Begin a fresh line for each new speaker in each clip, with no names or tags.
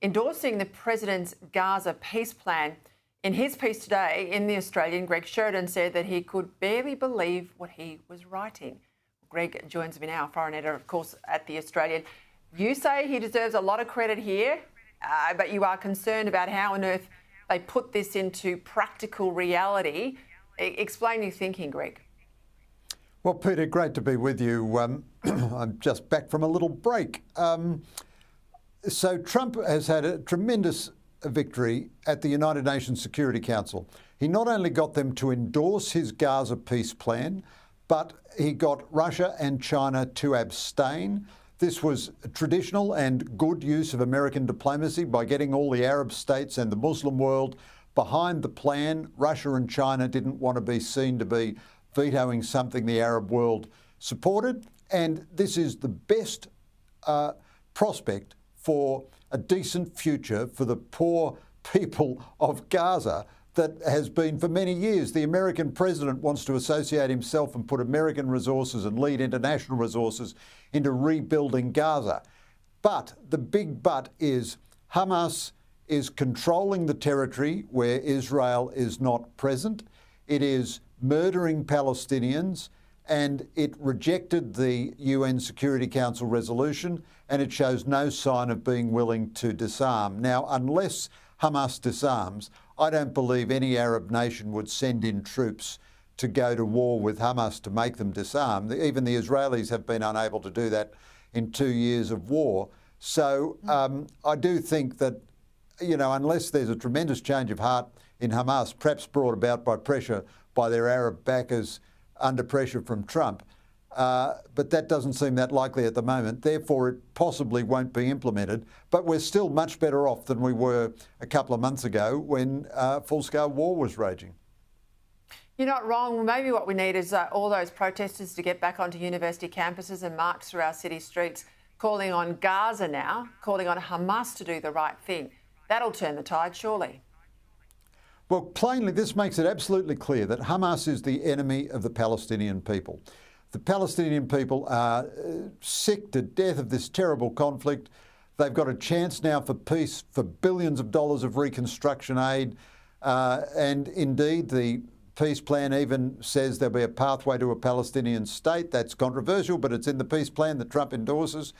endorsing the president's Gaza peace plan. In his piece today in The Australian, Greg Sheridan said that he could barely believe what he was writing. Greg joins me now, foreign editor, of course, at The Australian. You say he deserves a lot of credit here, but you are concerned about how on earth they put this into practical reality. Explain your thinking, Greg.
Well, Peter, great to be with you. I'm just back from a little break. So Trump has had a tremendous victory at the United Nations Security Council. He not only got them to endorse his Gaza peace plan, but he got Russia and China to abstain. This was a traditional and good use of American diplomacy by getting all the Arab states and the Muslim world behind the plan. Russia and China didn't want to be seen to be vetoing something the Arab world supported. And this is the best prospect for a decent future for the poor people of Gaza that has been for many years. The American president wants to associate himself and put American resources and lead international resources into rebuilding Gaza. But the big but is Hamas is controlling the territory where Israel is not present. It is murdering Palestinians, and it rejected the UN Security Council resolution, and it shows no sign of being willing to disarm. Now, unless Hamas disarms, I don't believe any Arab nation would send in troops to go to war with Hamas to make them disarm. Even the Israelis have been unable to do that in 2 years of war. So I do think that, unless there's a tremendous change of heart in Hamas, perhaps brought about by pressure by their Arab backers under pressure from Trump, but that doesn't seem that likely at the moment. Therefore, it possibly won't be implemented. But we're still much better off than we were a couple of months ago when full-scale war was raging.
You're not wrong. Well, maybe what we need is all those protesters to get back onto university campuses and march through our city streets, calling on Gaza now, calling on Hamas to do the right thing. That'll turn the tide, surely.
Well, plainly, this makes it absolutely clear that Hamas is the enemy of the Palestinian people. The Palestinian people are sick to death of this terrible conflict. They've got a chance now for peace, for billions of dollars of reconstruction aid. And indeed, the peace plan even says there'll be a pathway to a Palestinian state. That's controversial, but it's in the peace plan that Trump endorses.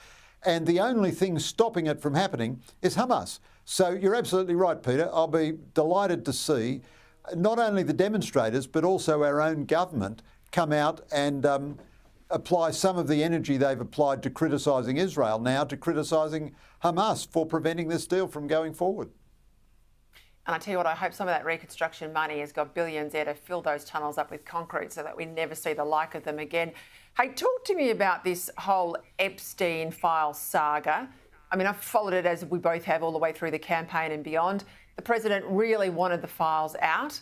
And the only thing stopping it from happening is Hamas. So you're absolutely right, Peter. I'll be delighted to see not only the demonstrators, but also our own government come out and apply some of the energy they've applied to criticising Israel now to criticising Hamas for preventing this deal from going forward.
And I tell you what, I hope some of that reconstruction money has got billions there to fill those tunnels up with concrete so that we never see the like of them again. Hey, talk to me about this whole Epstein file saga. I mean, I've followed it, as we both have, all the way through the campaign and beyond. The president really wanted the files out.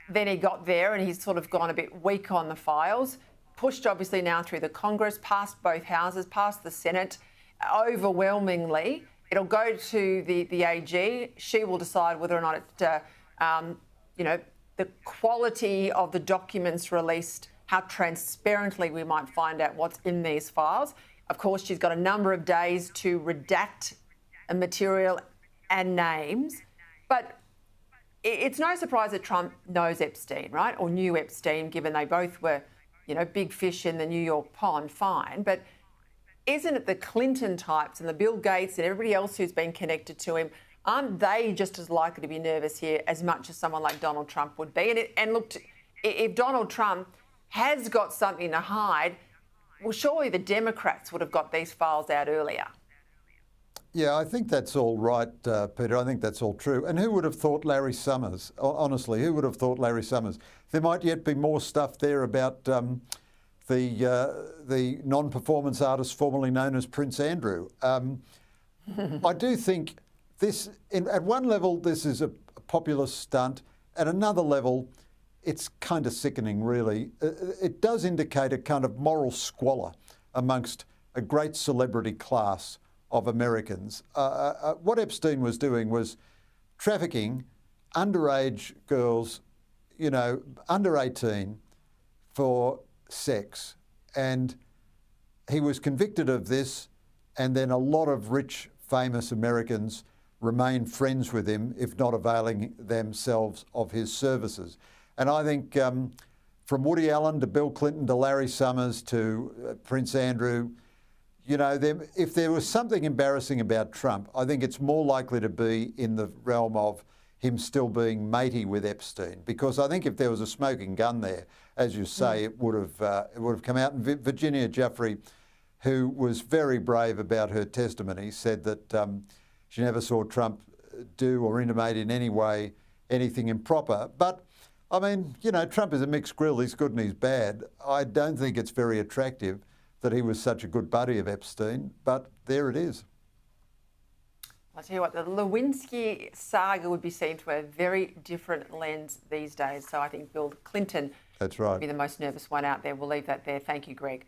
Then he got there and he's sort of gone a bit weak on the files, pushed obviously now through the Congress, past both houses, past the Senate, overwhelmingly. It'll go to the AG. She will decide whether or not it, the quality of the documents released, how transparently we might find out what's in these files. Of course, she's got a number of days to redact material and names. But it's no surprise that Trump knows Epstein, right? Or knew Epstein, given they both were, big fish in the New York pond, fine. But isn't it the Clinton types and the Bill Gates and everybody else who's been connected to him, aren't they just as likely to be nervous here as much as someone like Donald Trump would be? And look, if Donald Trump has got something to hide, well, surely the Democrats would have got these files out earlier.
Yeah, I think that's all right, Peter. I think that's all true. And who would have thought Larry Summers? Honestly, who would have thought Larry Summers? There might yet be more stuff there about the non-performance artist formerly known as Prince Andrew. I do think this, at one level, this is a populist stunt. At another level, it's kind of sickening, really. It does indicate a kind of moral squalor amongst a great celebrity class of Americans. What Epstein was doing was trafficking underage girls, under 18 for sex. And he was convicted of this, and then a lot of rich, famous Americans remain friends with him, if not availing themselves of his services. And I think from Woody Allen to Bill Clinton to Larry Summers to Prince Andrew, you know, if there was something embarrassing about Trump, I think it's more likely to be in the realm of him still being matey with Epstein, because I think if there was a smoking gun there, as you say, it would have come out. And Virginia Giuffre, who was very brave about her testimony, said that she never saw Trump do or intimate in any way anything improper. But I mean, you know, Trump is a mixed grill. He's good and he's bad. I don't think it's very attractive that he was such a good buddy of Epstein, but there it is.
I'll tell you what, the Lewinsky saga would be seen through a very different lens these days. So I think Bill Clinton
That's right.
would be the most nervous one out there. We'll leave that there. Thank you, Greg.